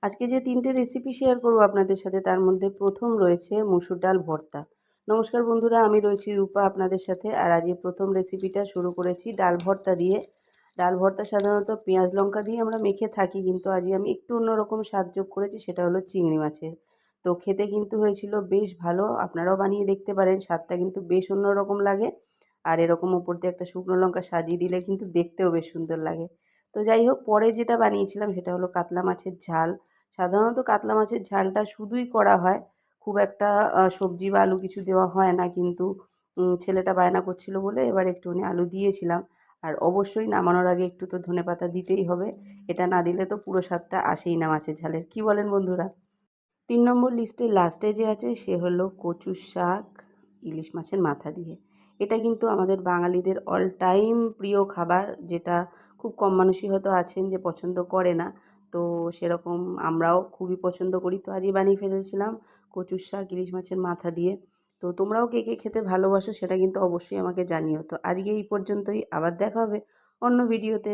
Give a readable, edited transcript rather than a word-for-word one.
আজকে যে 3টে রেসিপি শেয়ার করব আপনাদের সাথে তার মধ্যে প্রথম রয়েছে মসুর ডাল ভর্তা। নমস্কার বন্ধুরা, আমি রয়েছি রূপা আপনাদের সাথে। আর আজকে প্রথম রেসিপিটা শুরু করেছি ডাল ভর্তা দিয়ে। ডাল ভর্তা সাধারণত পেঁয়াজ লঙ্কা দিয়ে আমরা মেখে থাকি, কিন্তু আজকে আমি একটু অন্যরকম স্বাদ যোগ করেছি, সেটা হলো চিংড়ি মাছের। তো খেতে কিন্তু হয়েছিল বেশ ভালো, আপনারাও বানিয়ে দেখতে পারেন। স্বাদটা কিন্তু বেশ অন্যরকম লাগে। আর এরকম ওপর দিয়ে একটা শুকনো লঙ্কা সাজিয়ে দিলে কিন্তু দেখতেও বেশ সুন্দর লাগে। তো যাই হোক, পরে যেটা বানিয়েছিলাম সেটা হলো কাতলা মাছের ঝাল। সাধারণত কাতলা মাছের ঝালটা শুধুই করা হয়, খুব একটা সবজি বা আলু কিছু দেওয়া হয় না, কিন্তু ছেলেটা বায়না করছিল বলে এবার একটুখানি আলু দিয়েছিলাম। আর অবশ্যই নামানোর আগে একটু তো ধনেপাতা দিতেই হবে, এটা না দিলে তো পুরো স্বাদটা আসেই না মাছের ঝালের। কী বলেন বন্ধুরা? 3 নম্বর লিস্টের লাস্টে যে আছে সে হলো কচুর শাক ইলিশ মাছের মাথা দিয়ে। এটা কিন্তু আমাদের বাঙালিদের অল টাইম প্রিয় খাবার, যেটা খুব কম মানুষই হয়তো আছেন যে পছন্দ করে না। তো সেরকম আমরাও খুবই পছন্দ করি। তো আজই বানিয়ে ফেলেছিলাম কচুর শাক ইলিশ মাছের মাথা দিয়ে। তো তোমরাও কে কে খেতে ভালোবাসো সেটা কিন্তু অবশ্যই আমাকে জানিও। তো আজকে এই পর্যন্তই, আবার দেখা হবে অন্য ভিডিওতে।